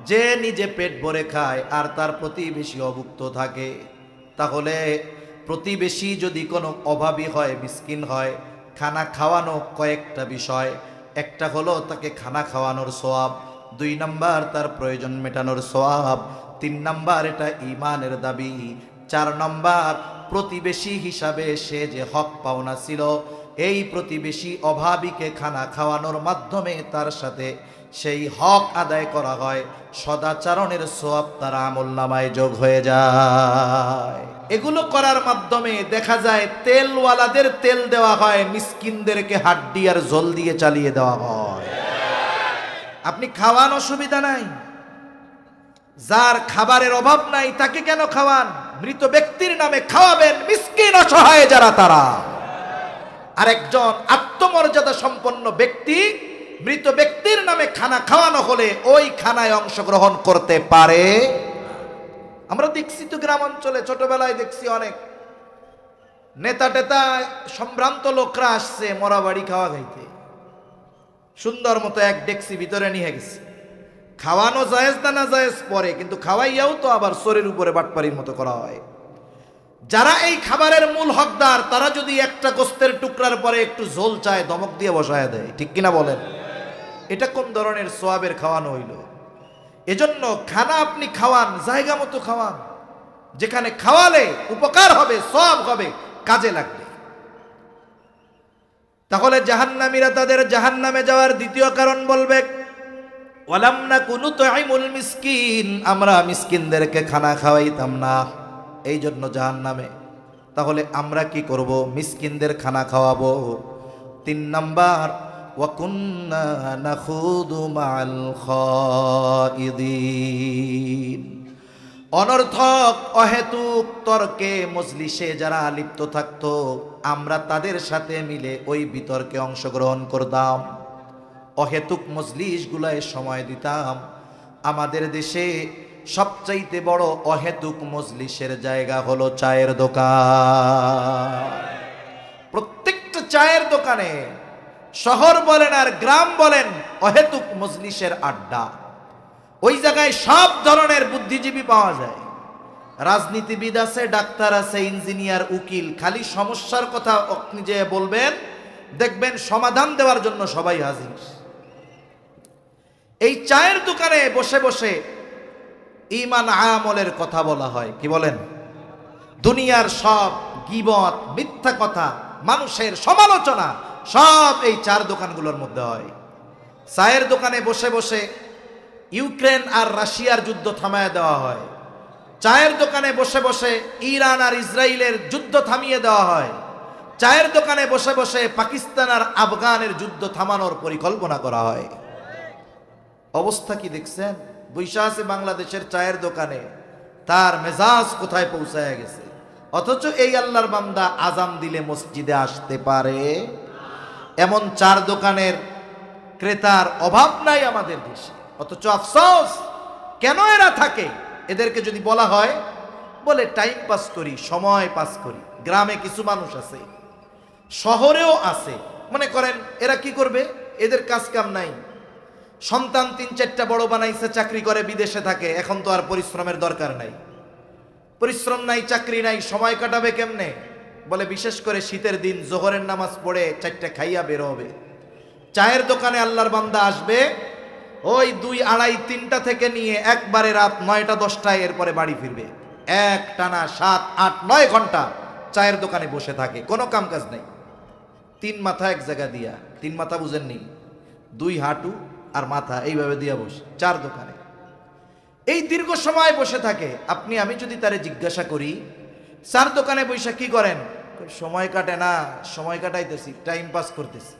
যে নিজে পেট ভরে খায় আর তার প্রতিবেশী অভুক্ত থাকে। তাহলে প্রতিবেশী যদি কোনো অভাবী হয়, মিসকিন হয়, খানা খাওয়ানো কয়েকটা বিষয়, একটা হলো তাকে খানা খাওয়ানোর সওয়াব, 2 নাম্বার তার প্রয়োজন মেটানোর সওয়াব, 3 নাম্বার এটা ঈমানের দাবি, 4 নাম্বার প্রতিবেশী হিসাবে সে যে হক পাওনা ছিল, এই প্রতিবেশী অভাবীকে খানা খাওয়ানোর মাধ্যমে তার সাথে সেই হক আদায় করা হয়, সদাচরণের সওয়াব তার আমলনামায় যোগ হয়ে যায়। এগুলো করার মাধ্যমে দেখা যায় তেলওয়ালাদের তেল দেওয়া হয়, মিসকিনদেরকে হাড্ডি আর জল দিয়ে চালিয়ে দেওয়া হয়। আপনি খাওয়ান, অসুবিধা নাই, যার খাবারের অভাব নাই তাকে কেন খাওয়ান? মৃত ব্যক্তির নামে খাওয়াবেন মিসকিন অসহায় যারা তারা। আরেকজন আত্মমর্যাদা সম্পন্ন ব্যক্তি মৃত ব্যক্তির নামে খানা খাওয়ানো হলে ওই খানায় অংশগ্রহণ করতে পারে। আমরা দেখছি তো গ্রাম অঞ্চলে, ছোটবেলায় দেখছি অনেক নেতা টেতা সম্ভ্রান্ত লোকরা আসছে মরা বাড়ি খাওয়া খাইতে, সুন্দর মতো এক ডেকসি ভিতরে নিয়ে গেছে। খাওয়ানো জায়েজ না জায়েজ পরে, কিন্তু খাওয়াইয়াও তো আবার শরীর উপরে বাটপারির মতো করা হয়। যারা এই খাবারের মূল হকদার তারা যদি একটা গোস্তের টুকরার পরে একটু ঝোল চায় ধমক দিয়ে বসায় দেয়, ঠিক কিনা বলেন? এটা কোন ধরনের সোয়াবের খাওয়ানো হইল? এজন্য খানা আপনি খাওয়ান, জায়গা মতো খাওয়ান, যেখানে খাওয়ালে উপকার হবে, সওয়াব হবে, কাজে লাগবে। তাহলে জাহান্নামীরা তাদের জাহান্নামে যাওয়ার দ্বিতীয় কারণ বলবে, ওয়ালাম নাকু নুতঈমুল মিসকিন, আমরা মিসকিনদেরকে খানা খাওয়াইতাম না, এই জন্য জাহান্নামে। তাহলে আমরা কি করব? মিসকিনদের খানা খাওয়াবো। 3 নাম্বার, ওয়া কুন্না নাখুদু মাআল খাইদিন, অনর্থক অহেতুক তর্কে মজলিসে যারা লিপ্ত থাকতো আমরা তাদের সাথে মিলে ওই বিতর্কে অংশগ্রহণ করতাম, অহেতুক মজলিসগুলায় সময় দিতাম। আমাদের দেশে সবচাইতে বড় অহেতুক মজলিসের জায়গা হলো চায়ের দোকান। প্রত্যেকটা চায়ের দোকানে, শহর বলেন আর গ্রাম বলেন, অহেতুক মজলিসের আড্ডা। ওই জায়গায় সব ধরনের বুদ্ধিজীবী পাওয়া যায়, রাজনীতিবিদ আছে, ডাক্তার আছে, ইঞ্জিনিয়ার, উকিল। খালি সমস্যার কথা আপনি যে বলবেন, দেখবেন সমাধান দেওয়ার জন্য সবাই হাজির। এই চায়ের দোকানে বসে বসে ঈমান আমলের কথা বলা হয়, কি বলেন? দুনিয়ার সব গীবত, মিথ্যা কথা, মানুষের সমালোচনা সব এই চার দোকানগুলোর মধ্যে হয়। চায়ের দোকানে বসে বসে ইউক্রেন আর রাশিয়ার যুদ্ধ থামিয়ে দেওয়া হয়। চায়ের দোকানে বসে বসে ইরান আর ইসরায়েলের যুদ্ধ থামিয়ে দেওয়া হয়। চায়ের দোকানে বসে বসে পাকিস্তান আর আফগানের যুদ্ধ থামানোর পরিকল্পনা করা হয়। অবস্থা কি দেখছেন? বৈশা আছে বাংলাদেশের চায়ের দোকানে, তার মেজাজ কোথায় পৌঁছায় গেছে। অথচ এই আল্লাহর বান্দা আজান দিলে মসজিদে আসতে পারে, এমন চার দোকানের ক্রেতার অভাব নাই আমাদের দেশে। অথচ আফসোস, কেন এরা থাকে? এদেরকে যদি বলা হয়, বলে টাইম পাস করি, সময় পাস করি। গ্রামে কিছু মানুষ আছে, শহরেও আছে, মনে করেন এরা কি করবে? এদের কাজ কাম নাই, সন্তান 3-4টা বড় বানাইছে, চাকরি করে, বিদেশে থাকে, এখন তো আর পরিশ্রমের দরকার নাই, পরিশ্রম নাই, চাকরি নাই, সময় কাটাবে কেমনে? বলে বিশেষ করে শীতের দিন জোহরের নামাজ পড়ে 4টা খাইয়া বের হবে। চায়ের দোকানে আল্লাহর বান্দা আসবে ওই 2, 2:30, 3টা থেকে নিয়ে একবারে রাত 9টা 10টায়, এরপরে বাড়ি ফিরবে। এক টানা 7, 8, 9 ঘন্টা চায়ের দোকানে বসে থাকে, কোনো কাম কাজ নেই। 3 মাথা এক জায়গা দিয়া, 3 মাথা বুঝেননি, 2 হাঁটু আর মাথা এইভাবে দিয়া বসে চার দোকানে। এই দীর্ঘ সময় বসে থাকে। আপনি আমি যদি তারে জিজ্ঞাসা করি, চার দোকানে বসে কি করেন? সময় কাটে না, সময় কাটাইতেছি, টাইম পাস করতেছি।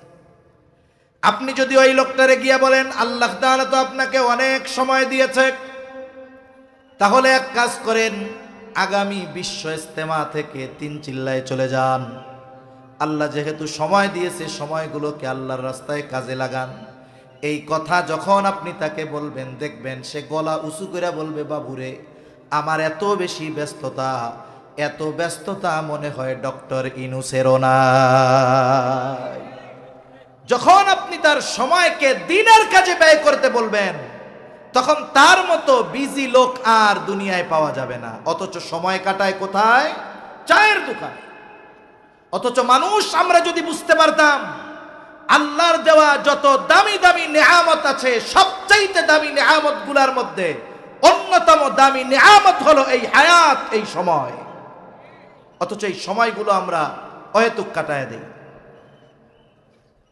আপনি যদি ওই লোকটারে গিয়া বলেন, আল্লাহ তাআলা তো আপনাকে অনেক সময় দিয়েছে, তাহলে এক কাজ করেন, আগামী বিশ্ব ইজতেমা থেকে 3 চিল্লায় চলে যান। আল্লাহ যেহেতু সময় দিয়েছে, সময়গুলোকে আল্লাহর রাস্তায় কাজে লাগান। এই কথা যখন আপনি তাকে বলবেন, দেখবেন সে গলা উঁচু করে বলবে, বাবুরে আমার এত বেশি ব্যস্ততা, এত ব্যস্ততা মনে হয় ডক্টর ইউনূসেরও নাই। যখন আপনি তার সময়কে দিনের কাজে ব্যয় করতে বলবেন, তখন তার মতো বিজি লোক আর দুনিয়ায় পাওয়া যাবে না। অথচ সময় কাটায় কোথায়? চায়ের দোকানে। অথচ মানুষ, আমরা যদি বুঝতে পারতাম আল্লাহর দেওয়া যত দামি দামি নেয়ামত আছে, সবচাইতে দামি নেয়ামত গুলার মধ্যে অন্যতম দামি নেয়ামত হলো এই হায়াত, এই সময়। অথচ এই সময়গুলো আমরা অহেতুক কাটায় দেই।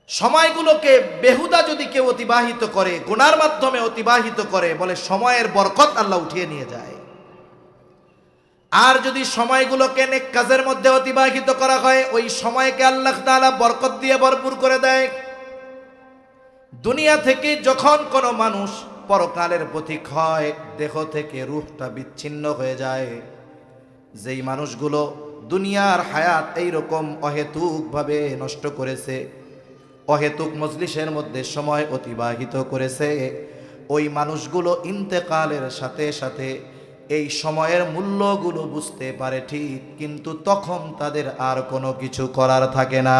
সময়গুলোকে বেহুদা যদি কেউ অতিবাহিত করে, গুনার মাধ্যমে অতিবাহিত করে, বলে সময়ের বরকত আল্লাহ উঠিয়ে নিয়ে যায়। আর যদি সময়গুলোকে নেক কাজের মধ্যে অতিবাহিত করা হয়, ওই সময়কে আল্লাহ তাআলা বরকত দিয়ে ভরপুর করে দেয়। দুনিয়া থেকে যখন কোনো মানুষ পরকালের পথিক হয়, দেহ থেকে রূহটা বিচ্ছিন্ন হয়ে যায়। যেই মানুষগুলো দুনিয়ার হায়াত এইরকম অহেতুকভাবে নষ্ট করেছে, অহেতুক মজলিসের মধ্যে সময় অতিবাহিত করেছে, ওই মানুষগুলো ইন্তেকালের সাথে সাথে এই সময়ের মূল্যগুলো বুঝতে পারে ঠিক, কিন্তু তখন তাদের আর কোনো কিছু করার থাকে না।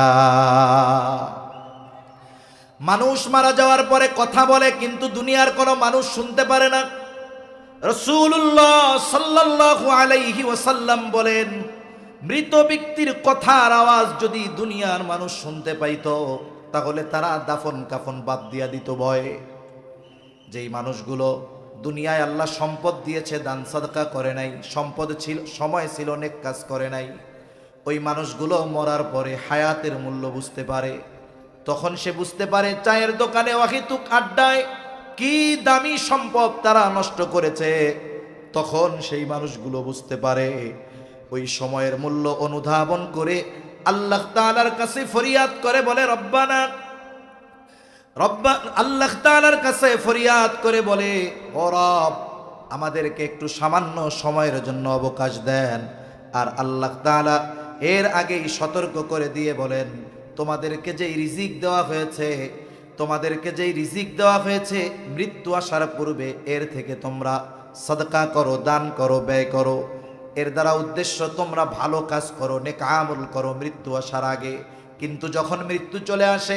মানুষ মারা যাওয়ার পরে কথা বলে, কিন্তু দুনিয়ার কোনো মানুষ শুনতে পারে না। রাসূলুল্লাহ সাল্লাল্লাহু আলাইহি ওয়াসাল্লাম বলেন, মৃত ব্যক্তির কথার আওয়াজ যদি দুনিয়ার মানুষ শুনতে পাইতো, তাহলে তারা দাফন কাফন বাদ দিয়া দিত ভয়ে। যেই মানুষগুলো দুনিয়ায় আল্লাহ সম্পদ দিয়েছে, দান সাদকা করে নাই, সম্পদ ছিল, সময় ছিল, নেক কাজ করে নাই, ওই মানুষগুলো মরার পরে হায়াতের মূল্য বুঝতে পারে। তখন সে বুঝতে পারে চায়ের দোকানে অহেতুক আড্ডায় কি দামি সম্পদ তারা নষ্ট করেছে। তখন সেই মানুষগুলো বুঝতে পারে, ওই সময়ের মূল্য অনুধাবন করে আল্লাহ তাআলার কাছে ফরিয়াদ করে, বলে রব্বানা, আল্লাহ তাআলার কাছে ফরিয়াদ করে বলে, ও রব, আমাদেরকে একটু সামান্য সময়ের জন্য অবকাশ দেন। আর আল্লাহ তাআলা এর আগেই সতর্ক করে দিয়ে বলেন, তোমাদেরকে যেই রিজিক দেওয়া হয়েছে, তোমাদেরকে যেই রিজিক দেওয়া হয়েছে, মৃত্যু আসার পূর্বে এর থেকে তোমরা সাদকা করো, দান করো, ব্যয় করো। এর দ্বারা উদ্দেশ্য তোমরা ভালো কাজ করো, নেক আমল করো মৃত্যু আসার আগে। কিন্তু যখন মৃত্যু চলে আসে,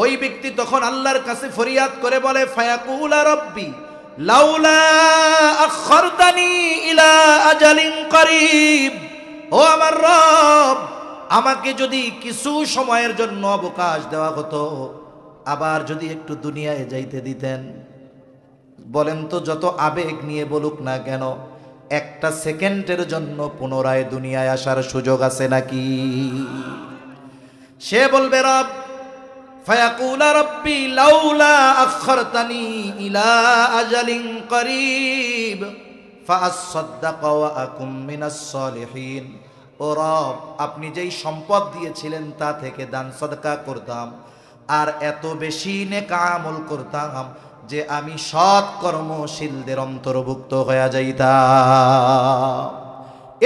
ওই ব্যক্তি তখন আল্লাহর কাছে ফরিয়াদ করে বলে, ফায়াকুলা রব্বি লাউলা আখরতানি ইলা আজালিন করিব, ও আমার রব, আমাকে যদি কিছু সময়ের জন্য অবকাশ দেওয়া হতো, আবার যদি একটু দুনিয়ায় যাইতে দিতেন। বলেন তো, যত আবেগ নিয়ে বলুক না কেন, একটা সেকেন্ডের জন্য পুনরায় দুনিয়ায় আসার সুযোগ আছে নাকি? সে বলবে রব, ফায়াকুলা রব্বি লাউলা আখরতানি ইলা আজালিন করিব ফাআসাদদাকা ওয়া আকুম মিনাস সালিহিন, ও রব, আপনি যেই সম্পদ দিয়েছিলেন তা থেকে দান সাদকা করতাম, আর এত বেশি নেক আমল করতাম যে আমি সৎ কর্মশীলদের অন্তর্ভুক্ত হয়ে যাইতাম।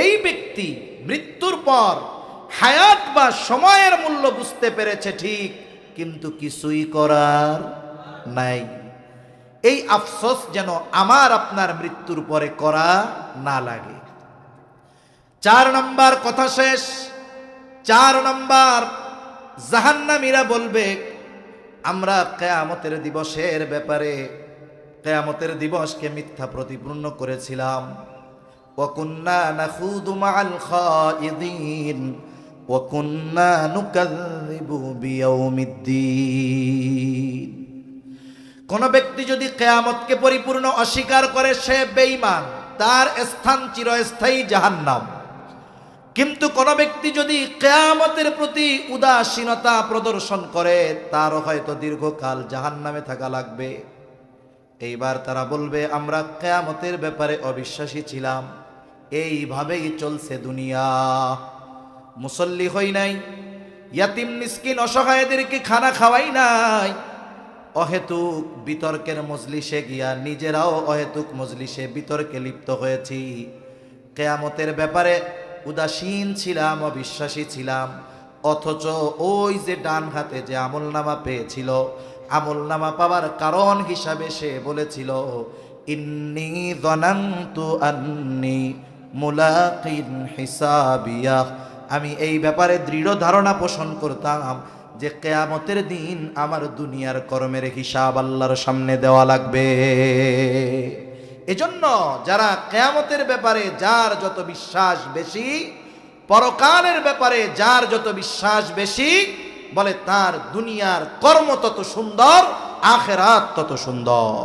এই ব্যক্তি মৃত্যুর পর হায়াত বা সময়ের মূল্য বুঝতে পেরেছে ঠিক, কিন্তু কিছুই করার নাই। এই আফসোস যেন আমার আপনার মৃত্যুর পরে করা না লাগে। 4 নম্বর কথা শেষ। 4 নম্বর, জাহান্নামীরা বলবে, আমরা কিয়ামতের দিবসের ব্যাপারে, কিয়ামতের দিবসকে মিথ্যা প্রতিপন্ন করেছিলাম। ওয়া কুন্না নাখুদু মাআল খাইদিন ওয়া কুন্না নুকাযযিবু বিয়াউমিদ্দিন। কোন ব্যক্তি যদি কিয়ামতকে পরিপূর্ণ অস্বীকার করে, সে বেঈমান, তার স্থান চিরস্থায়ী জাহান্নাম। কিন্তু কোন ব্যক্তি যদি কিয়ামতের প্রতি উদাসীনতা প্রদর্শন করে, তার হয়তো দীর্ঘকাল জাহান্নামে থাকা লাগবে। এইবার তারা বলবে, আমরা কিয়ামতের ব্যাপারে অবিশ্বাসী ছিলাম, এইভাবেই চলছে দুনিয়া। মুসল্লি হই নাই, ইয়াতিম মিসকিন অসহায়দেরকে খানা খাওয়াই নাই, অহেতুক বিতর্কের মজলিসে গিয়া নিজেরাও অহেতুক মজলিসে বিতর্কে লিপ্ত হয়েছি। কিয়ামতের ব্যাপারে উদাসীন ছিলাম, অবিশ্বাসী ছিলাম। অথচ ওই যে ডান হাতে যে আমলনামা পেয়েছিল, আমলনামা পাওয়ার কারণ হিসাবে সে বলেছিল, ইন্নী যানানতু আন্নী মুলাকিন হিসাবিয়া, আমি এই ব্যাপারে দৃঢ় ধারণা পোষণ করতাম যে কিয়ামতের দিন আমার দুনিয়ার কর্মের হিসাব আল্লাহর সামনে দেওয়া লাগবে। এজন্য যারা কিয়ামতের ব্যাপারে যার যত বিশ্বাস বেশি, পরকালের ব্যাপারে যার যত বিশ্বাস বেশি, বলে তার দুনিয়ার কর্ম তত সুন্দর, আখিরাত তত সুন্দর।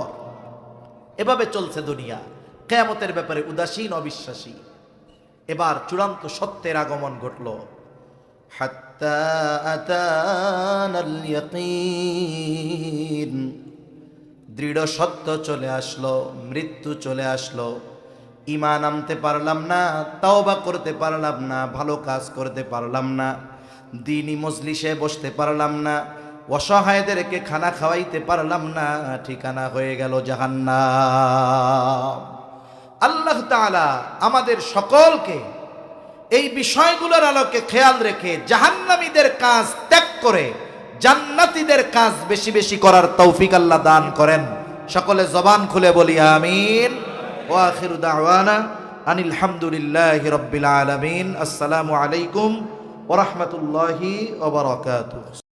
এভাবে চলছে দুনিয়া, কিয়ামতের ব্যাপারে উদাসীন, অবিশ্বাসী। এবার চূড়ান্ত সত্যের আগমন ঘটল। হাত্তা আতানাল ইয়াকিন। দৃঢ় সত্য চলে আসলো, মৃত্যু চলে আসলো, ঈমান আনতে পারলাম না, তাওবা করতে পারলাম না, ভালো কাজ করতে পারলাম না, দ্বীনি মজলিসে বসতে পারলাম না, অসহায়দেরকে খানা খাওয়াইতে পারলাম না, ঠিকানা হয়ে গেল জাহান্নাম। আল্লাহ তাআলা আমাদের সকলকে এই বিষয়গুলোর আলোকে খেয়াল রেখে জাহান্নামীদের কাজ ত্যাগ করে জান্নাতীদের কাজ বেশি বেশি করার তৌফিক আল্লাহ দান করেন। সকলে জবান খুলে বলি আমিন। ওয়া আখিরু দাওয়ানা আনিল হামদুলিল্লাহি রাব্বিল আলামিন। আসসালামু আলাইকুম ওয়া রাহমাতুল্লাহি ওয়া বারাকাতুহু।